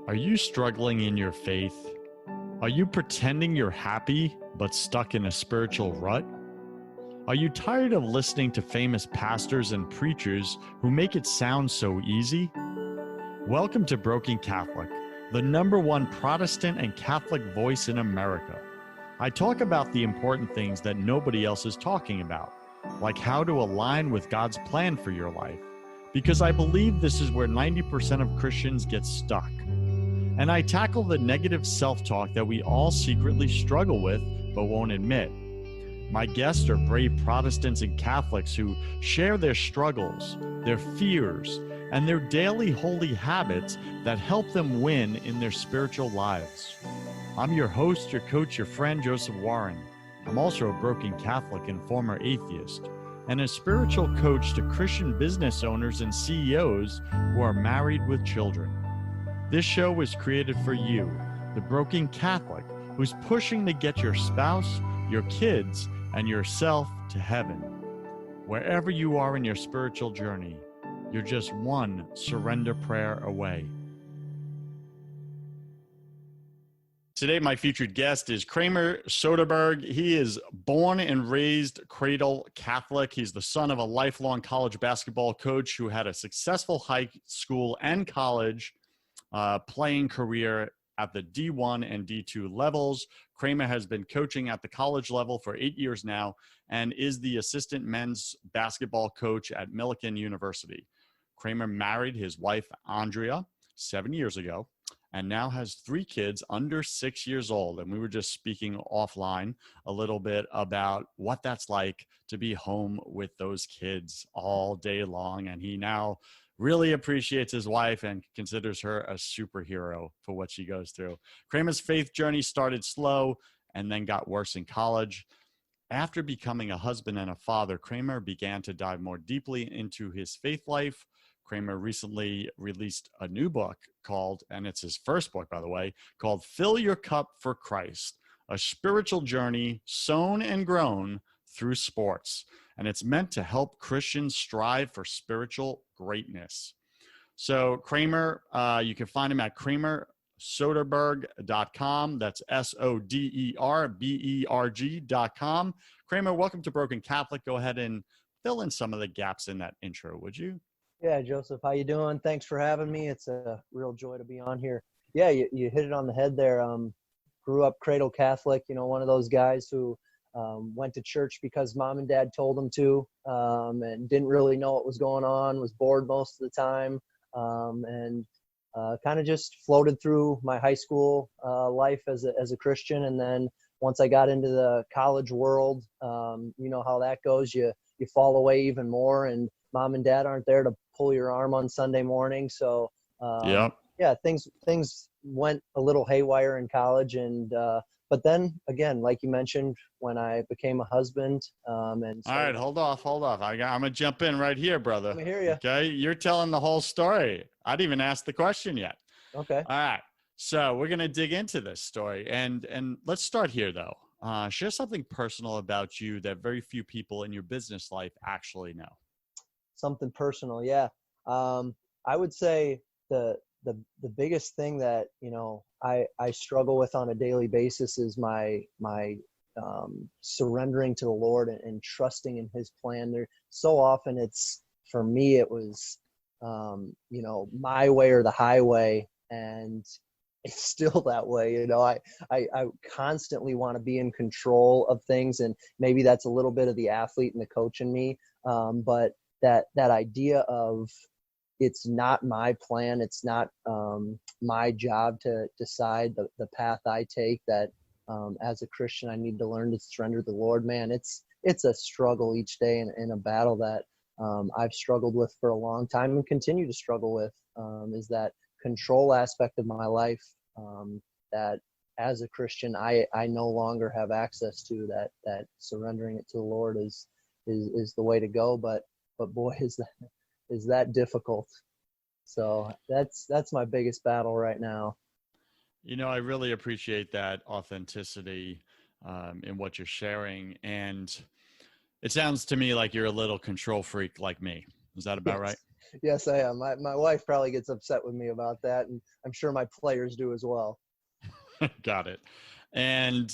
Are you struggling in your faith? Are you pretending you're happy but stuck in a spiritual rut? Are you tired of listening to famous pastors and preachers who make it sound so easy? Welcome to Broken Catholic, the #1 Protestant and Catholic voice in America. I talk about the important things that nobody else is talking about, like how to align with God's plan for your life, because I believe this is where 90% of Christians get stuck. And I tackle the negative self-talk that we all secretly struggle with but won't admit. My guests are brave Protestants and Catholics who share their struggles, their fears, and their daily holy habits that help them win in their spiritual lives. I'm your host, your coach, your friend, Joseph Warren. I'm also a broken Catholic and former atheist, and a spiritual coach to Christian business owners and CEOs who are married with children. This show was created for you, the broken Catholic who's pushing to get your spouse, your kids, and yourself to heaven. Wherever you are in your spiritual journey, you're just one surrender prayer away. Today, my featured guest is Kramer Soderberg. He is born and raised cradle Catholic. He's the son of a lifelong college basketball coach who had a successful high school and college playing career at the D1 and D2 levels. Kramer has been coaching at the college level for 8 years now and is the assistant men's basketball coach at Millikan University. Kramer married his wife, Andrea, 7 years ago, and now has 3 kids under 6 years old. And we were just speaking offline a little bit about what that's like to be home with those kids all day long. And he now really appreciates his wife and considers her a superhero for what she goes through. Kramer's faith journey started slow and then got worse in college. After becoming a husband and a father, Kramer began to dive more deeply into his faith life. Kramer recently released a new book called, and it's his first book, by the way, called Fill Your Cup for Christ, a spiritual journey sown and grown through sports. And it's meant to help Christians strive for spiritual greatness. So Kramer, you can find him at KramerSoderberg.com. That's Soderberg.com. Kramer, welcome to Broken Catholic. Go ahead and fill in some of the gaps in that intro, would you? Yeah, Joseph, how you doing? Thanks for having me. It's a real joy to be on here. Yeah, you hit it on the head there. Grew up cradle Catholic, one of those guys who went to church because mom and dad told him to, and didn't really know what was going on, was bored most of the time, and kind of just floated through my high school life as a Christian. And then once I got into the college world, you know how that goes. You fall away even more, and mom and dad aren't there to pull your arm on Sunday morning. So yeah, things went a little haywire in college. And but then again, like you mentioned, when I became a husband, and all right, hold off. I'm gonna jump in right here, brother. Let me hear you. Okay, you're telling the whole story. I didn't even ask the question yet. Okay. All right, so we're gonna dig into this story, and let's start here though. Share something personal about you that very few people in your business life actually know. Something personal, yeah. I would say the biggest thing that I struggle with on a daily basis is my surrendering to the Lord and trusting in His plan. There so often for me it was my way or the highway, and it's still that way. I constantly want to be in control of things, and maybe that's a little bit of the athlete and the coach in me, but that idea of it's not my plan, it's not my job to decide the path I take, that as a Christian I need to learn to surrender to the Lord. Man, it's a struggle each day, and a battle that I've struggled with for a long time and continue to struggle with, is that control aspect of my life, that as a Christian I no longer have access to. That surrendering it to the Lord is the way to go, but boy, is that difficult. So that's my biggest battle right now. I really appreciate that authenticity in what you're sharing. And it sounds to me like you're a little control freak like me. Is that about right? Yes, I am. My wife probably gets upset with me about that, and I'm sure my players do as well. Got it. And,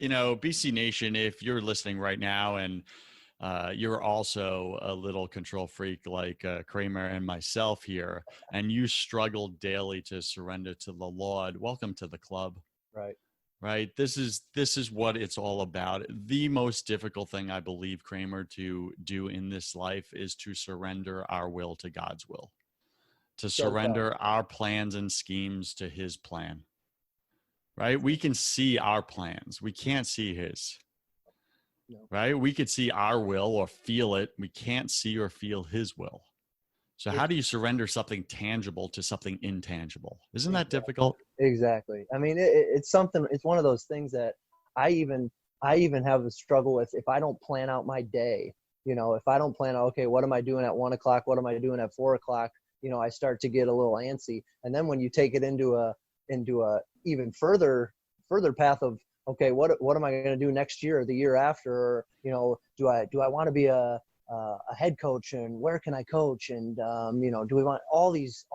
BC Nation, if you're listening right now and you're also a little control freak like Kramer and myself here, and you struggle daily to surrender to the Lord, welcome to the club. Right. Right. This is what it's all about. The most difficult thing I believe, Kramer, to do in this life is to surrender our will to God's will, to So tough. surrender our plans and schemes to his plan. Right. We can see our plans. We can't see his. No. Right. We could see our will or feel it. We can't see or feel his will. So how do you surrender something tangible to something intangible? Isn't that difficult? Exactly. I mean, it's something. It's one of those things that I even have a struggle with if I don't plan out my day. If I don't plan out, okay, what am I doing at 1:00? What am I doing at 4:00? I start to get a little antsy. And then when you take it into a even further path of, okay, what am I going to do next year or the year after? Or, do I want to be a head coach, and where can I coach? And, do we want all these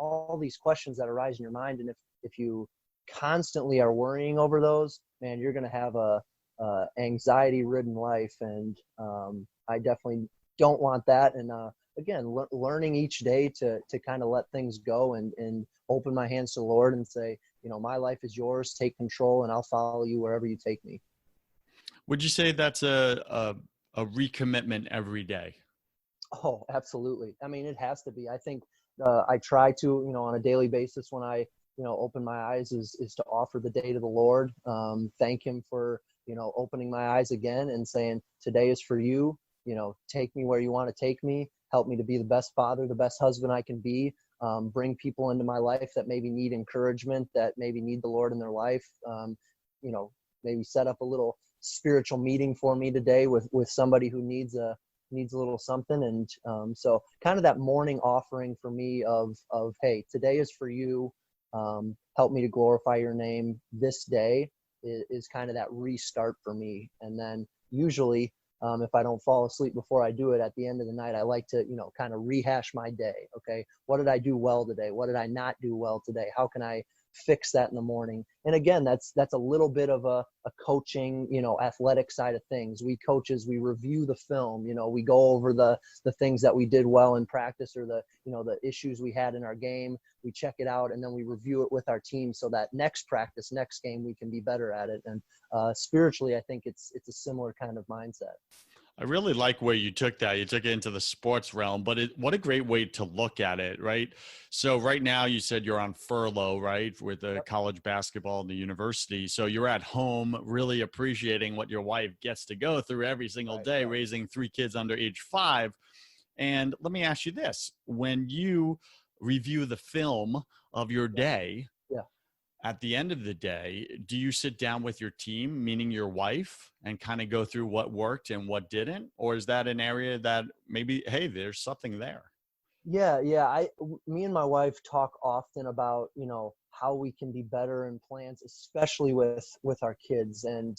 questions that arise in your mind? And if you constantly are worrying over those, man, you're going to have a anxiety ridden life. And I definitely don't want that. And again, learning each day to kind of let things go and open my hands to the Lord and say, my life is yours, take control, and I'll follow you wherever you take me. Would you say that's a recommitment every day? Oh, absolutely. I mean, it has to be. I think I try to, on a daily basis when I, open my eyes is to offer the day to the Lord, thank him for, opening my eyes again and saying, today is for you, take me where you want to take me, help me to be the best father, the best husband I can be, bring people into my life that maybe need encouragement, that maybe need the Lord in their life, maybe set up a little spiritual meeting for me today with somebody who needs a little something. And so kind of that morning offering for me of hey, today is for you, help me to glorify your name this day is kind of that restart for me. And then usually if I don't fall asleep before I do it, at the end of the night, I like to, kind of rehash my day. Okay, what did I do well today? What did I not do well today? How can I fix that in the morning? And again, that's a little bit of a coaching, athletic side of things. We coaches, we review the film, we go over the things that we did well in practice, or the issues we had in our game. We check it out, and then we review it with our team so that next practice, next game, we can be better at it. And spiritually, I think it's a similar kind of mindset. I really like where you took that. You took it into the sports realm, but what a great way to look at it, right? So right now you said you're on furlough, right, with the college basketball and the university. So you're at home really appreciating what your wife gets to go through every single day, raising 3 kids under age 5. And let me ask you this. When you review the film of your day, at the end of the day, do you sit down with your team, meaning your wife, and kind of go through what worked and what didn't? Or is that an area that maybe, hey, there's something there? Yeah. Me and my wife talk often about, how we can be better in plans, especially with our kids. And,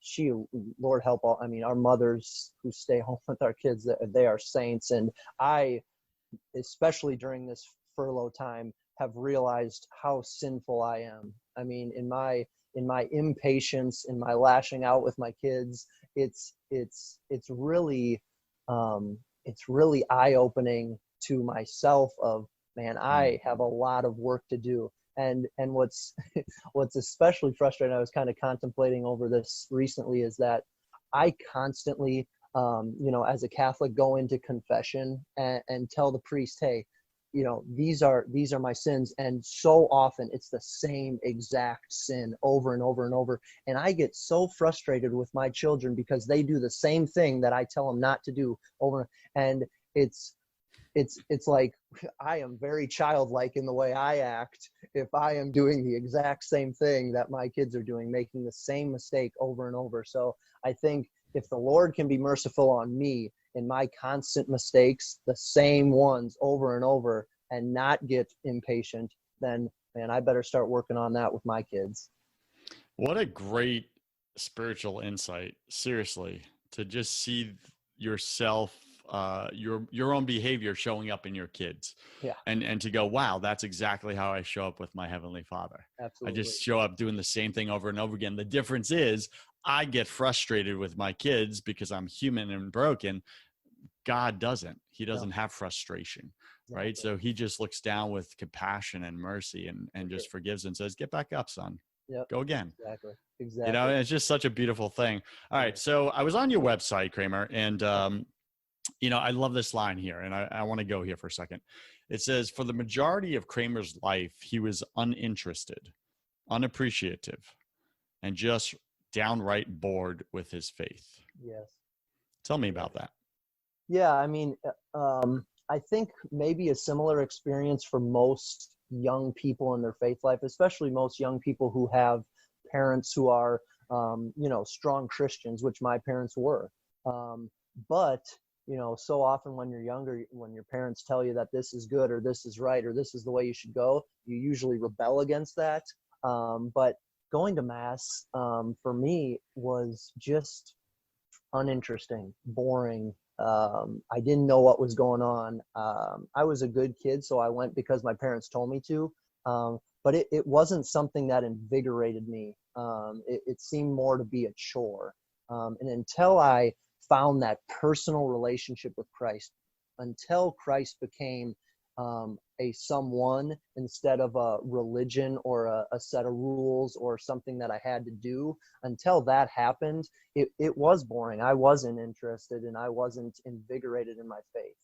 she, Lord help all, our mothers who stay home with our kids, they are saints. And I, especially during this furlough time, have realized how sinful I am. I mean, in my impatience, in my lashing out with my kids, it's really eye-opening to myself of, man, I have a lot of work to do. And what's especially frustrating, I was kind of contemplating over this recently, is that I constantly, as a Catholic, go into confession and tell the priest, hey, these are my sins. And so often it's the same exact sin over and over and over. And I get so frustrated with my children because they do the same thing that I tell them not to do over. And it's like, I am very childlike in the way I act if I am doing the exact same thing that my kids are doing, making the same mistake over and over. So I think if the Lord can be merciful on me in my constant mistakes, the same ones over and over, and not get impatient, then, man, I better start working on that with my kids. What a great spiritual insight, seriously, to just see yourself your own behavior showing up in your kids, Yeah, and to go, wow, that's exactly how I show up with my Heavenly Father. I absolutely. just show up doing the same thing over and over again. The difference is I get frustrated with my kids because I'm human and broken. God doesn't. He No, doesn't have frustration, right? exactly. So he just looks down with compassion and mercy and For sure. just forgives and says, get back up, son. Yep. Go again. Exactly. You know, Exactly. and it's just such a beautiful thing. All Yeah. right. So I was on your website, Kramer, and, you know, I love this line here, and I want to go here for a second. It says, for the majority of Kramer's life, he was uninterested, unappreciative, and just downright bored with his faith. Yes. Tell me about that. Yeah, I mean, I think maybe a similar experience for most young people in their faith life, especially most young people who have parents who are, you know, strong Christians, which my parents were. But, you know, so often when you're younger, when your parents tell you that this is good or this is right or this is the way you should go, you usually rebel against that. But going to Mass for me was just uninteresting, boring. I didn't know what was going on. I was a good kid, so I went because my parents told me to. But it wasn't something that invigorated me. It seemed more to be a chore. And until I found that personal relationship with Christ, until Christ became a someone instead of a religion or a set of rules or something that I had to do, until that happened, it was boring. I wasn't interested and I wasn't invigorated in my faith.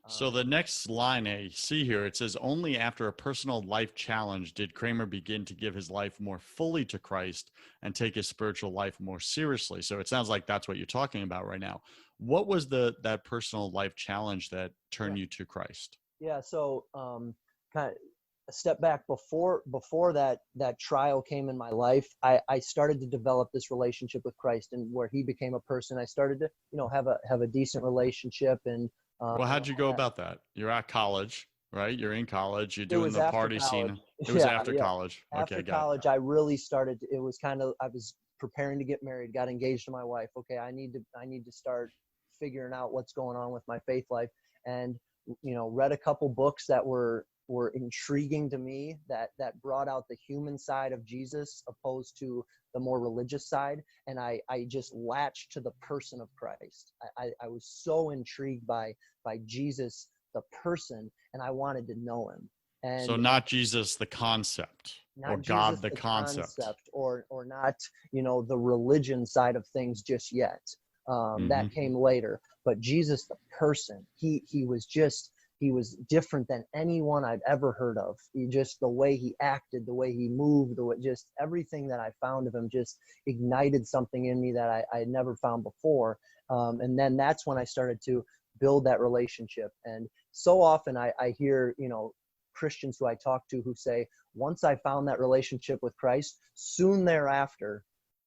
So the next line I see here, it says, only after a personal life challenge did Kramer begin to give his life more fully to Christ and take his spiritual life more seriously. So it sounds like that's what you're talking about right now. What was that personal life challenge that turned you to Christ? Yeah, so kind of a step back before that trial came in my life, I started to develop this relationship with Christ, and where he became a person, I started to, you know, have a decent relationship. And Well, how'd you go about that? You're at college, right? You're in college. You're doing the party scene. It was after college. After Okay, got it. college, I really started. It was kind of, I was preparing to get married, got engaged to my wife. Okay, I need to start figuring out what's going on with my faith life, and you know, read a couple books that were intriguing to me, that brought out the human side of Jesus opposed to the more religious side. And I just latched to the person of Christ. I was so intrigued by Jesus, the person, and I wanted to know him. And so not Jesus, the concept, or not God, Jesus, the concept, or not, you know, the religion side of things just yet. That came later. But Jesus, the person, he was different than anyone I'd ever heard of. The way he acted, the way he moved, just everything that I found of him just ignited something in me that I had never found before. And then that's when I started to build that relationship. And so often I hear, you know, Christians who I talk to who say, once I found that relationship with Christ, soon thereafter,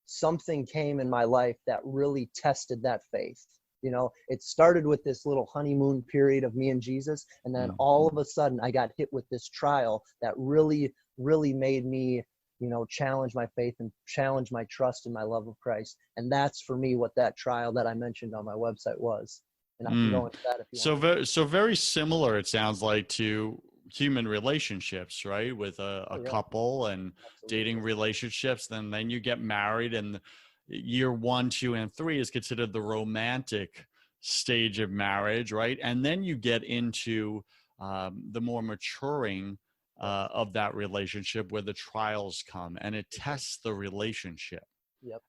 something came in my life that really tested that faith. You know, it started with this little honeymoon period of me and Jesus, and then all of a sudden I got hit with this trial that really, really made me, you know, challenge my faith and challenge my trust and my love of Christ. And that's for me what that trial that I mentioned on my website was. And I can go into that if you want. So very similar, it sounds like, to human relationships, right? With a couple and dating relationships, then you get married, and year 1, 2, and 3 is considered the romantic stage of marriage, right? And then you get into the more maturing of that relationship, where the trials come and it tests the relationship.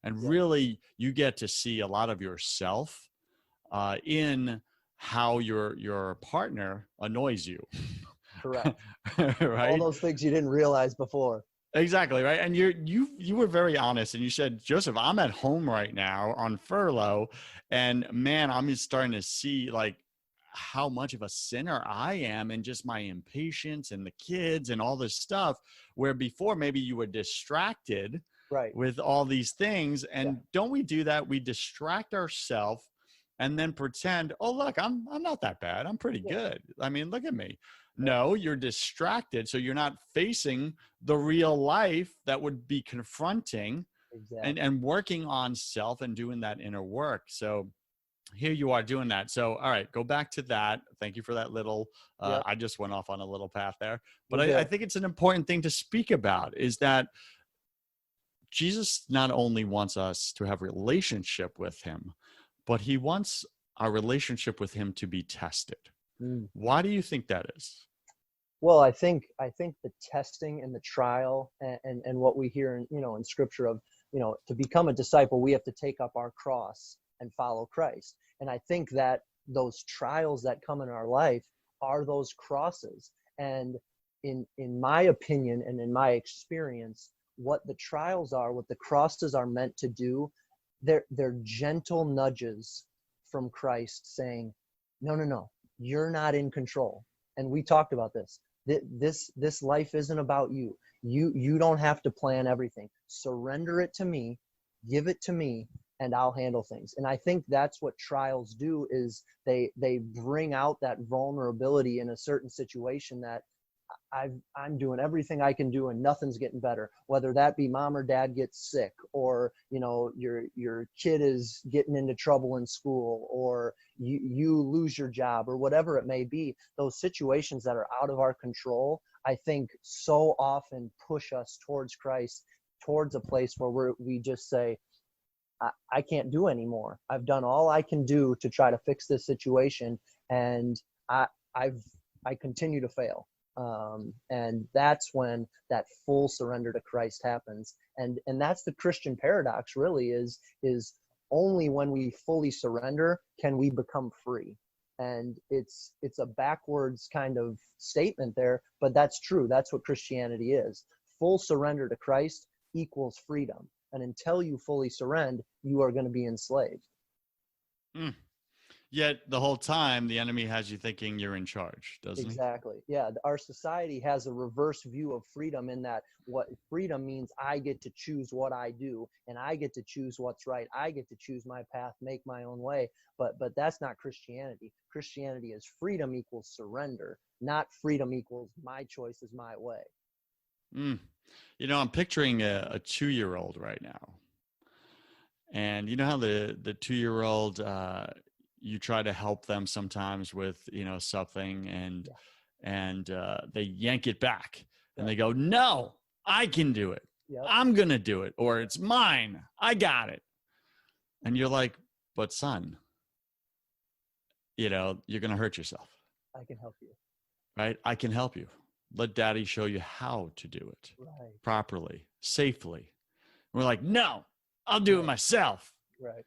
And really, you get to see a lot of yourself in how your partner annoys you. Correct. Right? All those things you didn't realize before. Exactly, right. And you were very honest, and you said, Joseph, I'm at home right now on furlough, and man, I'm just starting to see like how much of a sinner I am, and just my impatience and the kids and all this stuff, where before maybe you were distracted with all these things. And don't we do that? We distract ourselves and then pretend, oh, look, I'm not that bad. I'm pretty good. I mean, look at me. No, you're distracted. So you're not facing the real life that would be confronting and working on self and doing that inner work. So here you are doing that. So, all right, go back to that. Thank you for that little, Yep. I just went off on a little path there, but You I did. think it's an important thing to speak about is that Jesus not only wants us to have relationship with him, but he wants our relationship with him to be tested. Mm. Why do you think that is? Well, I think the testing and the trial and what we hear in, in scripture of, to become a disciple, we have to take up our cross and follow Christ. And I think that those trials that come in our life are those crosses. And in my opinion and in my experience, what the trials are, what the crosses are meant to do, they're gentle nudges from Christ saying, no, you're not in control. And we talked about this. This life isn't about you. You don't have to plan everything. Surrender it to me, give it to me, and I'll handle things. And I think that's what trials do, is they bring out that vulnerability in a certain situation that I'm doing everything I can do and nothing's getting better, whether that be mom or dad gets sick, or your kid is getting into trouble in school, or you lose your job, or whatever it may be. Those situations that are out of our control, I think, so often push us towards Christ, towards a place where we just say, I can't do anymore. I've done all I can do to try to fix this situation, and I continue to fail. And that's when that full surrender to Christ happens. And that's the Christian paradox, really, is only when we fully surrender can we become free. And it's a backwards kind of statement there, but that's true. That's what Christianity is. Full surrender to Christ equals freedom. And until you fully surrender, you are going to be enslaved. Mm. Yet the whole time, the enemy has you thinking you're in charge, doesn't he? Exactly. Yeah. Our society has a reverse view of freedom, in that what freedom means, I get to choose what I do, and I get to choose what's right. I get to choose my path, make my own way. But that's not Christianity. Christianity is freedom equals surrender, not freedom equals my choice is my way. Mm. I'm picturing a 2-year-old right now. And you know how the 2-year-old, you try to help them sometimes with, something, and they yank it back, and they go, no, I can do it. Yep. I'm going to do it. Or it's mine. I got it. And you're like, but son, you're going to hurt yourself. I can help you. Right? I can help you. Let daddy show you how to do it properly, safely. And we're like, no, I'll do it myself. Right.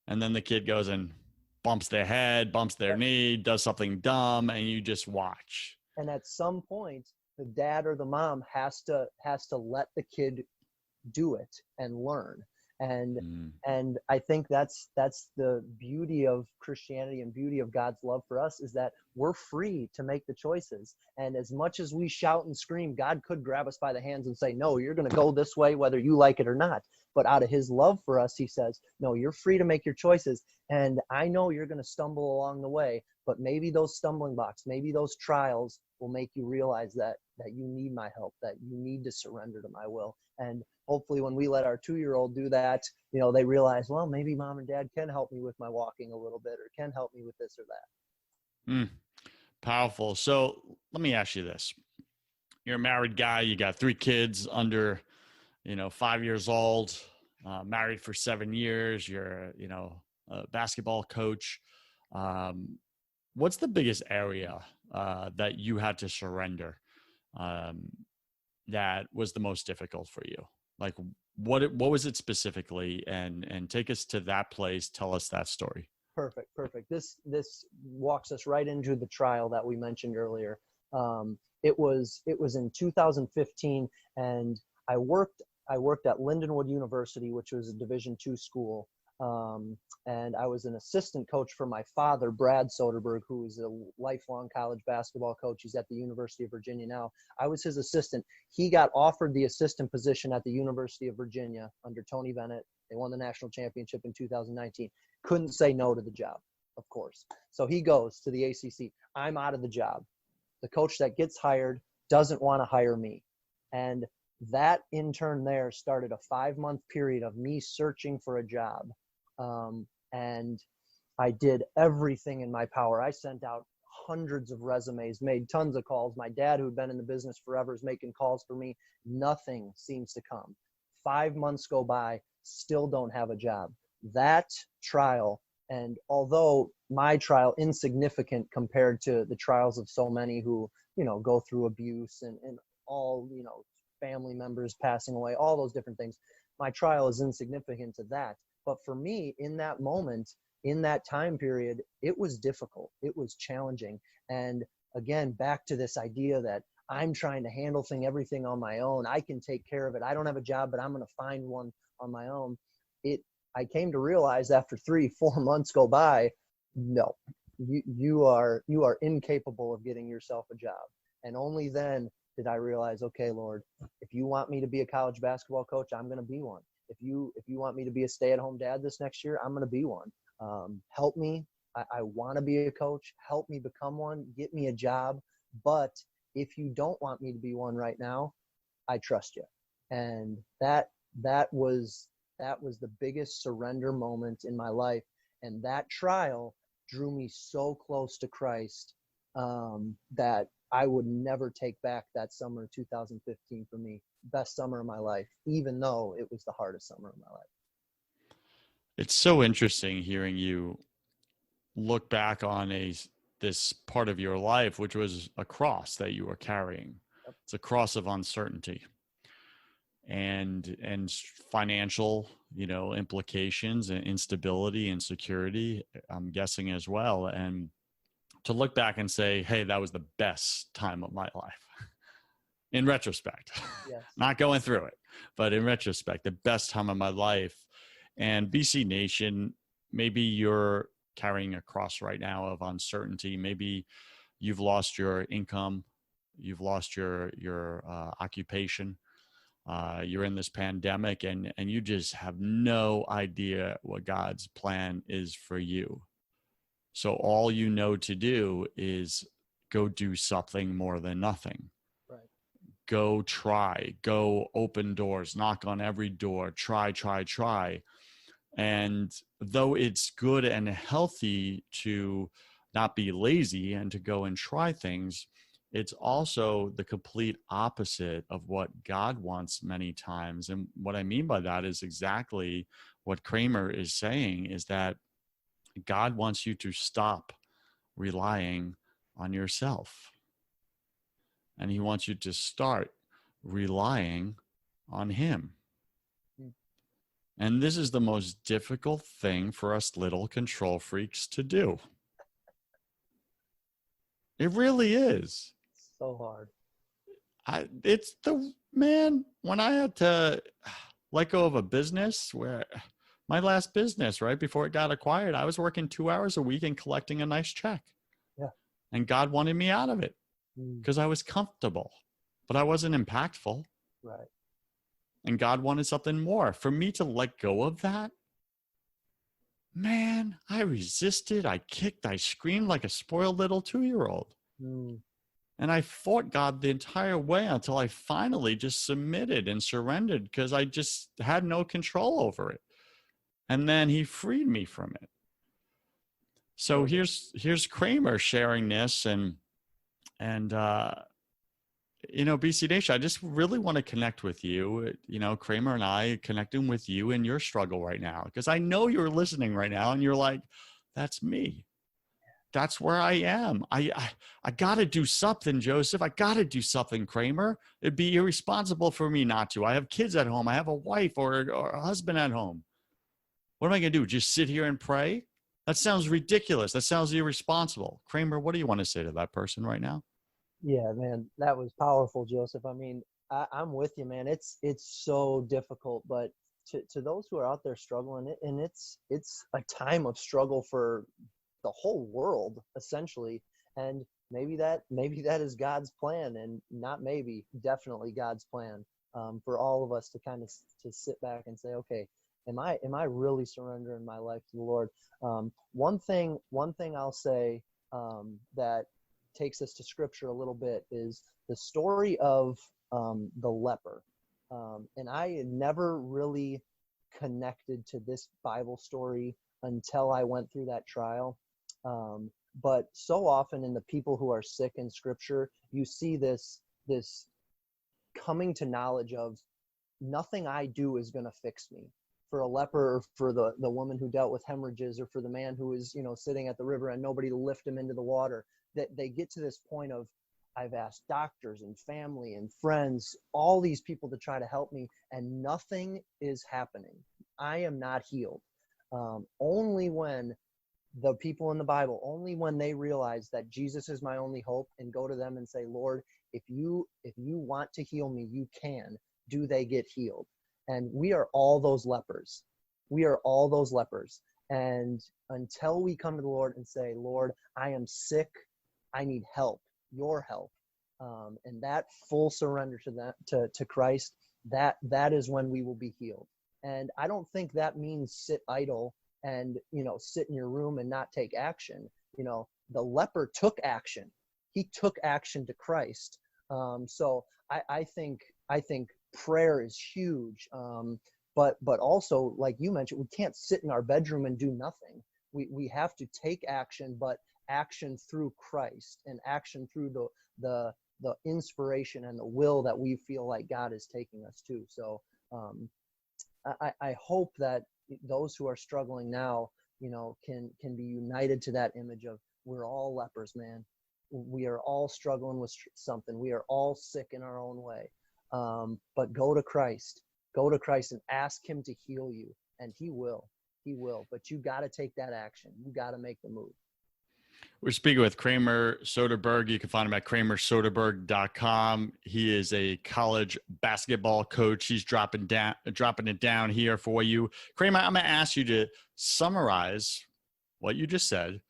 And then the kid goes and bumps their head, bumps their knee, does something dumb, and you just watch. And at some point, the dad or the mom has to let the kid do it and learn. And I think that's the beauty of Christianity and beauty of God's love for us, is that we're free to make the choices. And as much as we shout and scream, God could grab us by the hands and say, no, you're going to go this way, whether you like it or not. But out of his love for us, he says, no, you're free to make your choices. And I know you're going to stumble along the way, but maybe those stumbling blocks, maybe those trials will make you realize that you need my help, that you need to surrender to my will. And hopefully when we let our 2-year-old do that, they realize, well, maybe mom and dad can help me with my walking a little bit, or can help me with this or that. Powerful. So let me ask you this. You're a married guy. You got 3 kids under 5 years old, married for 7 years. You're, a basketball coach. What's the biggest area that you had to surrender that was the most difficult for you? Like, what was it specifically? And take us to that place. Tell us that story. Perfect. This walks us right into the trial that we mentioned earlier. It was in 2015, and I worked at Lindenwood University, which was a Division II school. And I was an assistant coach for my father, Brad Soderberg, who is a lifelong college basketball coach. He's at the University of Virginia now. I was his assistant. He got offered the assistant position at the University of Virginia under Tony Bennett. They won the national championship in 2019. Couldn't say no to the job, of course. So he goes to the ACC. I'm out of the job. The coach that gets hired doesn't want to hire me. And that intern there started a 5-month period of me searching for a job. And I did everything in my power. I sent out hundreds of resumes, made tons of calls. My dad, who'd been in the business forever, is making calls for me. Nothing seems to come. 5 months go by, still don't have a job. That trial, and although my trial insignificant compared to the trials of so many who, go through abuse and all, family members passing away, all those different things, my trial is insignificant to that. But for me, in that moment, in that time period, it was difficult. It was challenging. And again, back to this idea that I'm trying to handle everything on my own. I can take care of it. I don't have a job, but I'm going to find one on my own. I came to realize after 3-4 months go by, no, you are incapable of getting yourself a job. And only then did I realize, okay, Lord, if you want me to be a college basketball coach, I'm going to be one. If you want me to be a stay-at-home dad this next year, I'm going to be one. Help me. I want to be a coach. Help me become one. Get me a job. But if you don't want me to be one right now, I trust you. And that was the biggest surrender moment in my life. And that trial drew me so close to Christ that I would never take back that summer of 2015 for me. Best summer of my life, even though it was the hardest summer of my life. It's so interesting hearing you look back on this part of your life, which was a cross that you were carrying. Yep. It's a cross of uncertainty and financial, implications and instability and security, I'm guessing as well. And to look back and say, hey, that was the best time of my life. In retrospect, yes. Not going through it, but in retrospect, the best time of my life. And BC Nation, maybe you're carrying a cross right now of uncertainty. Maybe you've lost your income, you've lost your occupation, you're in this pandemic, and you just have no idea what God's plan is for you. So all you know to do is go do something more than nothing. Right. Go try, go open doors, knock on every door, try. And though it's good and healthy to not be lazy and to go and try things, it's also the complete opposite of what God wants many times. And what I mean by that is exactly what Kramer is saying, is that God wants you to stop relying on yourself. And he wants you to start relying on him. And this is the most difficult thing for us little control freaks to do. It really is. So hard. When I had to let go of a business, where my last business, right before it got acquired, I was working 2 hours a week and collecting a nice check. Yeah. And God wanted me out of it because I was comfortable, but I wasn't impactful. Right. And God wanted something more. For me to let go of that, man, I resisted, I kicked, I screamed like a spoiled little 2-year-old. And I fought God the entire way until I finally just submitted and surrendered because I just had no control over it. And then he freed me from it. So here's Kramer sharing this, and BC Nation, I just really want to connect with you. Kramer and I connecting with you in your struggle right now, because I know you're listening right now and you're like, that's me. That's where I am. I got to do something, Joseph. I got to do something, Kramer. It'd be irresponsible for me not to. I have kids at home. I have a wife or a husband at home. What am I going to do? Just sit here and pray? That sounds ridiculous. That sounds irresponsible. Kramer, what do you want to say to that person right now? Yeah, man, that was powerful, Joseph. I mean, I'm with you, man. It's so difficult, but to those who are out there struggling, and it's a time of struggle for the whole world, essentially. And maybe that is God's plan, and not maybe, definitely God's plan, for all of us to kind of to sit back and say, okay, am I really surrendering my life to the Lord? One thing I'll say that takes us to scripture a little bit is the story of the leper. And I had never really connected to this Bible story until I went through that trial. But so often in the people who are sick in scripture, you see this coming to knowledge of nothing I do is going to fix me. For a leper, or for the woman who dealt with hemorrhages, or for the man who was, sitting at the river and nobody to lift him into the water, that they get to this point of, I've asked doctors and family and friends, all these people to try to help me, and nothing is happening. I am not healed. Only when the people in the Bible, only when they realize that Jesus is my only hope and go to them and say, Lord, if you want to heal me, you can, do they get healed? And we are all those lepers. We are all those lepers. And until we come to the Lord and say, Lord, I am sick, I need help, your help. And that full surrender to Christ, that is when we will be healed. And I don't think that means sit idle and, sit in your room and not take action. The leper took action. He took action to Christ. So I think prayer is huge. But also, like you mentioned, we can't sit in our bedroom and do nothing. We have to take action, but action through Christ, and action through the inspiration and the will that we feel like God is taking us to. So I hope that those who are struggling now, can be united to that image of, we're all lepers, man. We are all struggling with something. We are all sick in our own way. But go to Christ and ask him to heal you, and he will, but you got to take that action. You got to make the move. We're speaking with Kramer Soderberg. You can find him at kramersoderberg.com. He is a college basketball coach. He's dropping it down here for you. Kramer, I'm going to ask you to summarize what you just said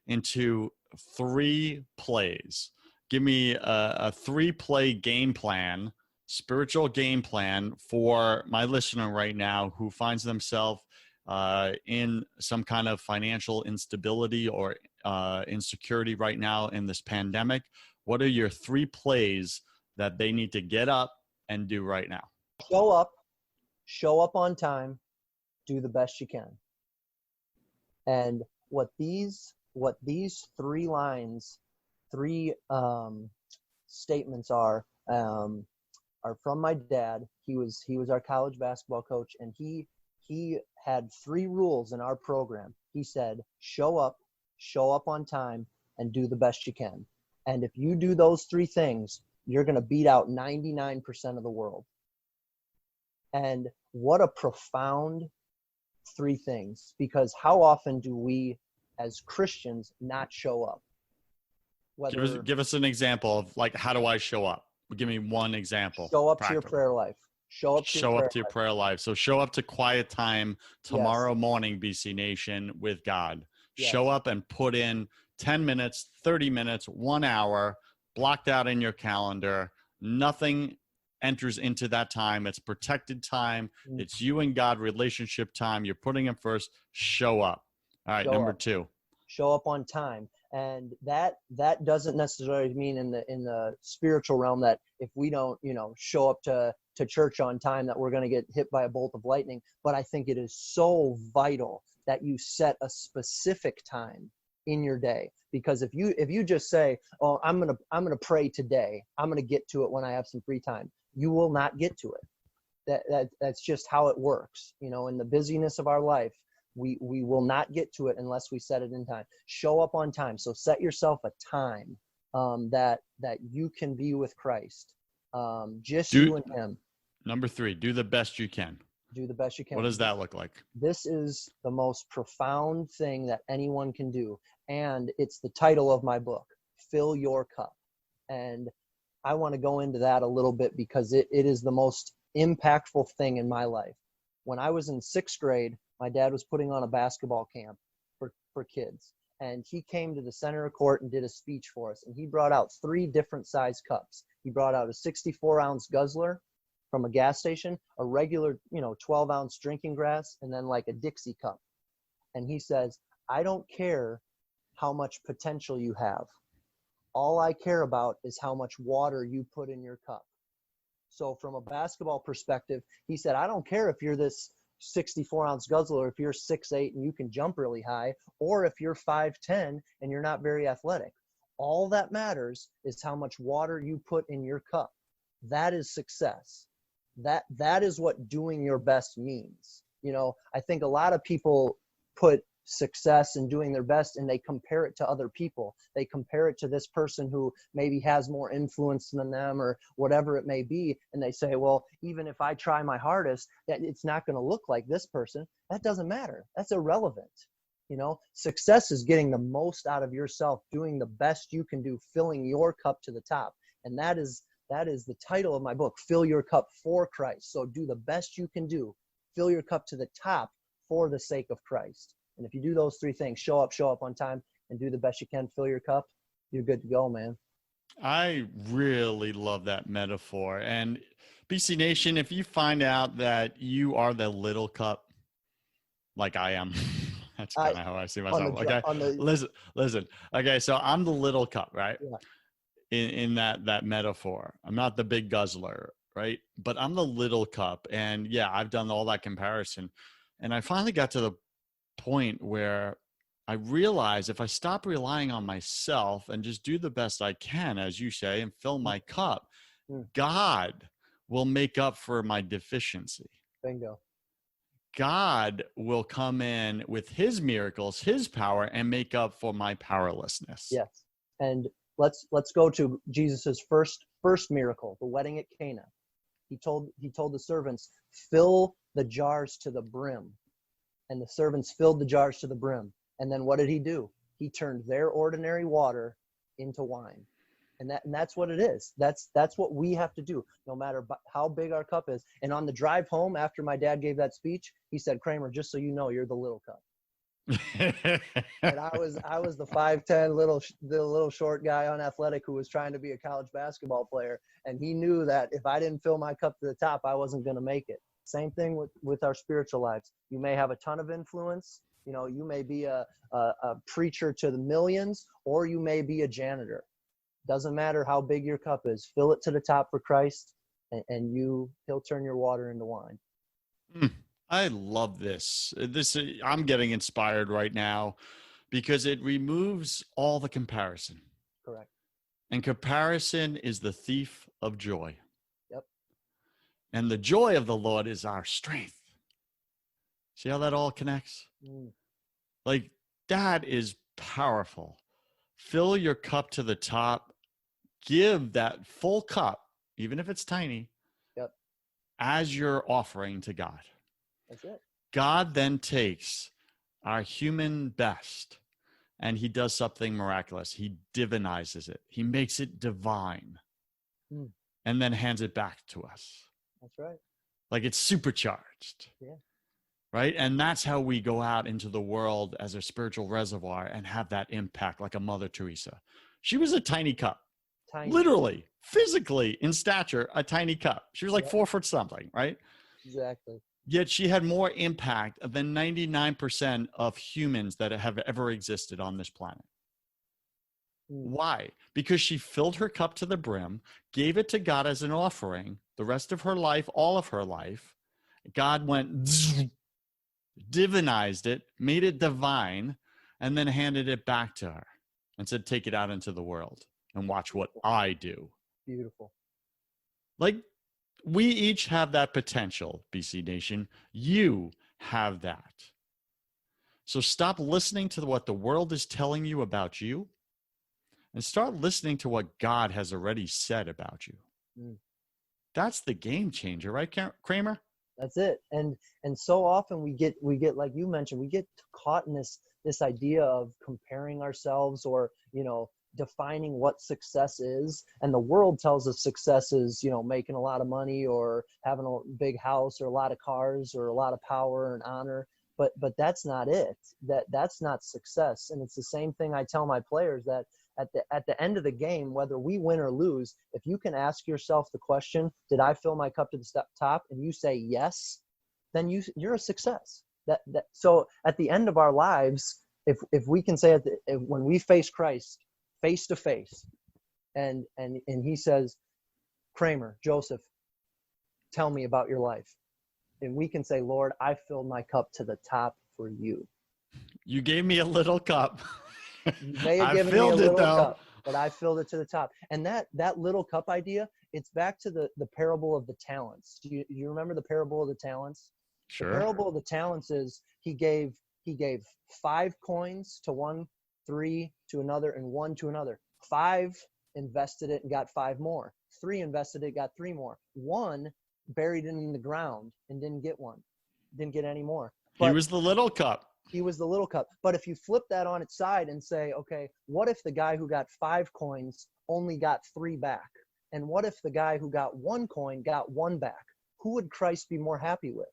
into 3 plays. Give me a 3-play game plan, spiritual game plan for my listener right now who finds themselves in some kind of financial instability or insecurity right now in this pandemic. What are your 3 plays that they need to get up and do right now? Show up on time, do the best you can. And what these 3 lines, 3 statements are from my dad. He was our college basketball coach, and he had 3 rules in our program. He said, show up on time, and do the best you can. And if you do those 3 things, you're going to beat out 99% of the world. And what a profound 3 things, because how often do we as Christians not show up? Give us an example of, like, how do I show up? Give me one example. Show up to your prayer life. Show up to your prayer life. So show up to quiet time tomorrow morning, BC Nation, with God. Yes. Show up and put in 10 minutes, 30 minutes, 1 hour, blocked out in your calendar. Nothing enters into that time. It's protected time. It's you and God relationship time. You're putting him first. Show up. All right, number 2. Show up on time. And that doesn't necessarily mean in the spiritual realm that if we don't, show up to church on time, that we're going to get hit by a bolt of lightning. But I think it is so vital that you set a specific time in your day, because if you just say, oh, I'm going to pray today, I'm going to get to it when I have some free time, you will not get to it. That's just how it works. In the busyness of our life, we will not get to it unless we set it in time. Show up on time. So set yourself a time that you can be with Christ. You and him. Number 3, do the best you can. Do the best you can. What does that look like? This is the most profound thing that anyone can do. And it's the title of my book, Fill Your Cup. And I want to go into that a little bit because it is the most impactful thing in my life. When I was in 6th grade, my dad was putting on a basketball camp for kids. And he came to the center of court and did a speech for us. And he brought out 3 different size cups. He brought out a 64-ounce guzzler from a gas station, a regular, 12-ounce drinking glass, and then like a Dixie cup. And he says, I don't care how much potential you have. All I care about is how much water you put in your cup. So from a basketball perspective, he said, I don't care if you're this 64-ounce guzzler if you're 6'8" and you can jump really high, or if you're 5'10" and you're not very athletic. All that matters is how much water you put in your cup. That is success. That is what doing your best means. You know, I think a lot of people put success in doing their best and they compare it to other people. They compare it to this person who maybe has more influence than them or whatever it may be. And they say, well, even if I try my hardest, that it's not going to look like this person. That doesn't matter. That's irrelevant. You know, success is getting the most out of yourself, doing the best you can do, filling your cup to the top. And that is the title of my book, Fill Your Cup for Christ. So do the best you can do. Fill your cup to the top for the sake of Christ. And if you do those three things, show up on time and do the best you can, fill your cup, you're good to go, man. I really love that metaphor. And BC Nation, if you find out that you are the little cup, like I am, that's kind of how I see myself. Okay. Listen. Okay. So I'm the little cup, right? Yeah. In that metaphor. I'm not the big guzzler, right? But I'm the little cup. And yeah, I've done all that comparison. And I finally got to the point where I realized if I stop relying on myself and just do the best I can, as you say, and fill my cup, God will make up for my deficiency. Bingo. God will come in with his miracles, his power, and make up for my powerlessness. Yes. And let's go to Jesus's first miracle, the wedding at Cana. He told the servants, fill the jars to the brim. And the servants filled the jars to the brim. And then what did he do? He turned their ordinary water into wine. And that's what it is. That's what we have to do, no matter how big our cup is. And on the drive home, after my dad gave that speech, he said, Kramer, just so you know, you're the little cup. And I was the 5'10", little short guy, unathletic, who was trying to be a college basketball player. And he knew that if I didn't fill my cup to the top, I wasn't going to make it. Same thing with our spiritual lives. You may have a ton of influence. You know, you may be a preacher to the millions, or you may be a janitor. Doesn't matter how big your cup is. Fill it to the top for Christ, and he'll turn your water into wine. I love this. I'm getting inspired right now because it removes all the comparison. Correct. And comparison is the thief of joy. Yep. And the joy of the Lord is our strength. See how that all connects? Like, that is powerful. Fill your cup to the top. Give that full cup, even if it's tiny, as your offering to God. That's it. God then takes our human best and he does something miraculous. He divinizes it. He makes it divine and then hands it back to us. That's right. Like it's supercharged. Yeah. Right? And that's how we go out into the world as a spiritual reservoir and have that impact, like a Mother Teresa. She was a tiny cup. Literally, physically, in stature, a tiny cup. She was like 4 foot something, right? Exactly. Yet she had more impact than 99% of humans that have ever existed on this planet. Why? Because she filled her cup to the brim, gave it to God as an offering, the rest of her life, all of her life. God went, divinized it, made it divine, and then handed it back to her and said, take it out into the world and watch what I do. Beautiful. Like, we each have that potential, BC Nation. You have that. So stop listening to what the world is telling you about you and start listening to what God has already said about you. That's the game changer, right, Kramer? That's it. And so often we get, like you mentioned, we get caught in this idea of comparing ourselves or, defining what success is. And the world tells us success is, making a lot of money or having a big house or a lot of cars or a lot of power and honor. But that's not it. That's not success. And it's the same thing I tell my players, that at the end of the game, whether we win or lose, if you can ask yourself the question, did I fill my cup to the top? And you say yes, then you're a success. So at the end of our lives, if we can say when we face Christ face to face, and he says, Kramer, Joseph, tell me about your life. and we can say, Lord, I filled my cup to the top for you. You gave me a little cup. You may have I given me a filled it little though. cup, but I filled it to the top. And that little cup idea, it's back to the parable of the talents. Do you remember the parable of the talents? Sure. The parable of the talents is he gave 5 coins to one, 3 to another, and 1 to another. 5 invested it and got 5 more. 3 invested it, got 3 more. 1 buried it in the ground and didn't get any more. But he was the little cup. He was the little cup. But if you flip that on its side and say, okay, what if the guy who got 5 coins only got 3 back? And what if the guy who got 1 coin got 1 back? Who would Christ be more happy with?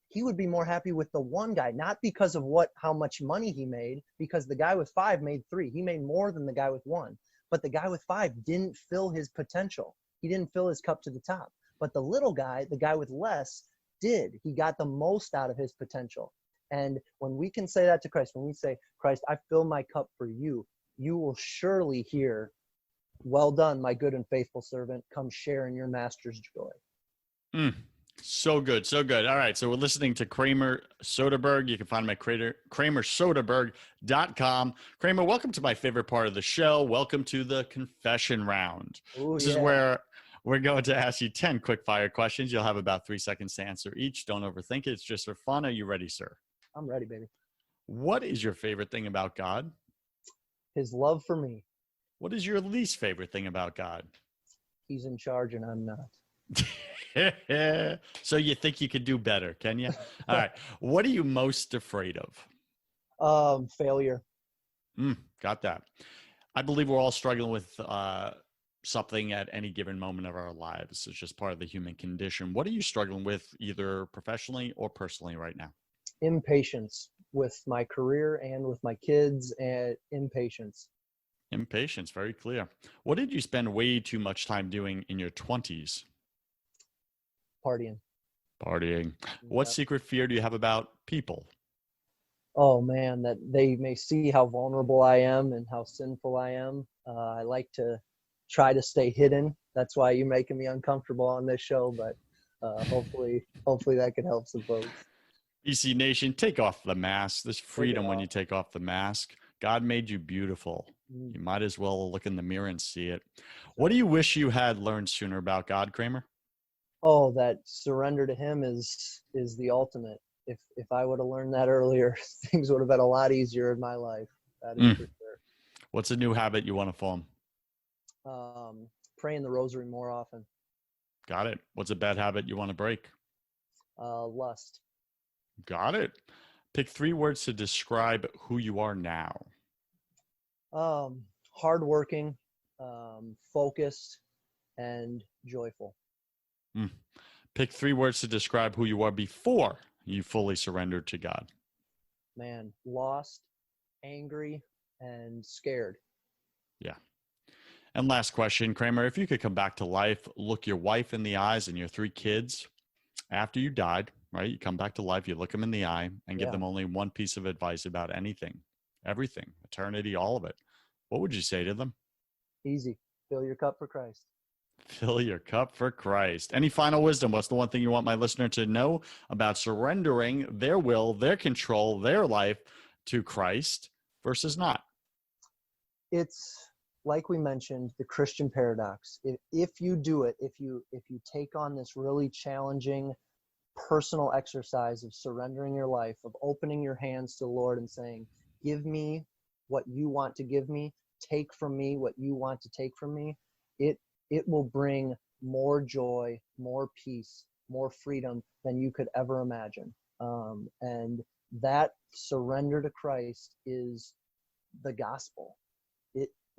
He would be more happy with the one guy, not because of how much money he made, because the guy with 5 made 3. He made more than the guy with 1. But the guy with 5 didn't fill his potential. He didn't fill his cup to the top. But the little guy, the guy with less, did. He got the most out of his potential. And when we can say that to Christ, when we say, Christ, I fill my cup for you, you will surely hear, well done, my good and faithful servant. Come share in your master's joy. So good. So good. All right. So we're listening to Kramer Soderberg. You can find him at KramerSoderberg.com. Kramer, welcome to my favorite part of the show. Welcome to the confession round. This is where we're going to ask you 10 quick fire questions. You'll have about 3 seconds to answer each. Don't overthink it. It's just for fun. Are you ready, sir? I'm ready, baby. What is your favorite thing about God? His love for me. What is your least favorite thing about God? He's in charge and I'm not. So you think you could do better, can you? All right. What are you most afraid of? Failure. Got that. I believe we're all struggling with something at any given moment of our lives. It's just part of the human condition. What are you struggling with either professionally or personally right now? Impatience with my career and with my kids, and impatience. Impatience, very clear. What did you spend way too much time doing in your 20s? Partying. What secret fear do you have about people? Oh man, that they may see how vulnerable I am and how sinful I am. I like to try to stay hidden. That's why you're making me uncomfortable on this show, but hopefully that could help some folks. BC Nation, take off the mask. There's freedom when you take off the mask. God made you beautiful. You might as well look in the mirror and see it. What do you wish you had learned sooner about God, Kramer? Oh, that surrender to him is the ultimate. If I would have learned that earlier, things would have been a lot easier in my life. That is for sure. What's a new habit you want to form? Praying the rosary more often. Got it. What's a bad habit you want to break? Lust. Got it. Pick 3 words to describe who you are now. Hardworking, focused, and joyful. Pick 3 words to describe who you are before you fully surrendered to God. Man, lost, angry, and scared. Yeah. And last question, Kramer, if you could come back to life, look your wife in the eyes and your 3 kids after you died, right? You come back to life, you look them in the eye and give them only one piece of advice about anything, everything, eternity, all of it. What would you say to them? Easy. Fill your cup for Christ. Fill your cup for Christ. Any final wisdom? What's the one thing you want my listener to know about surrendering their will, their control, their life to Christ versus not? It's like we mentioned, the Christian paradox. If you do it, if you take on this really challenging personal exercise of surrendering your life, of opening your hands to the Lord and saying, give me what you want to give me, take from me what you want to take from me, it will bring more joy, more peace, more freedom than you could ever imagine. And that surrender to Christ is the gospel.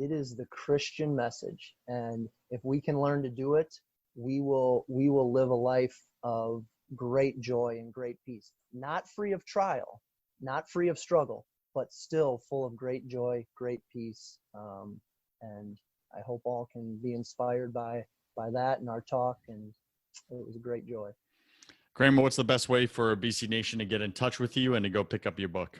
It is the Christian message. And if we can learn to do it, we will live a life of great joy and great peace. Not free of trial, not free of struggle, but still full of great joy, great peace. And I hope all can be inspired by that in our talk. And it was a great joy. Kramer, what's the best way for BC Nation to get in touch with you and to go pick up your book?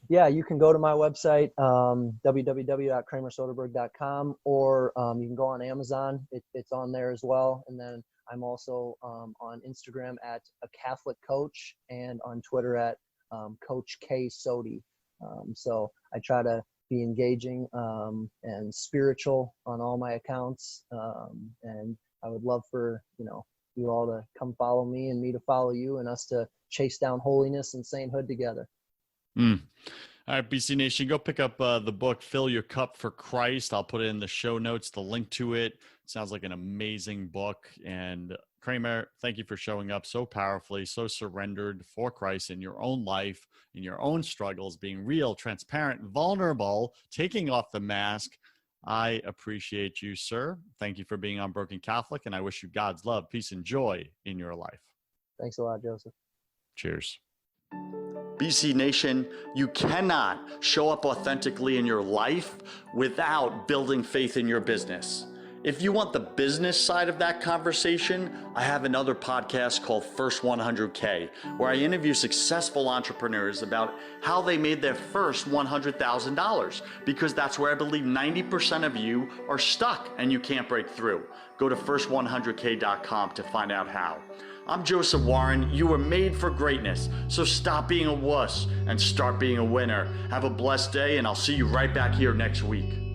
Yeah, you can go to my website, www.kramersoderberg.com, or you can go on Amazon. It's on there as well. And then I'm also on Instagram at A Catholic Coach and on Twitter at Coach K Sodi. So I try to be engaging and spiritual on all my accounts. And I would love for, you all to come follow me and me to follow you, and us to chase down holiness and sainthood together. All right, BC Nation, go pick up the book, Fill Your Cup for Christ. I'll put it in the show notes, the link to it. Sounds like an amazing book. And Kramer, thank you for showing up so powerfully, so surrendered for Christ in your own life, in your own struggles, being real, transparent, vulnerable, taking off the mask. I appreciate you, sir. Thank you for being on Broken Catholic, and I wish you God's love, peace, and joy in your life. Thanks a lot, Joseph. Cheers. BC Nation, you cannot show up authentically in your life without building faith in your business. If you want the business side of that conversation, I have another podcast called First 100K, where I interview successful entrepreneurs about how they made their first $100,000, because that's where I believe 90% of you are stuck and you can't break through. Go to first100k.com to find out how. I'm Joseph Warren. You were made for greatness, so stop being a wuss and start being a winner. Have a blessed day, and I'll see you right back here next week.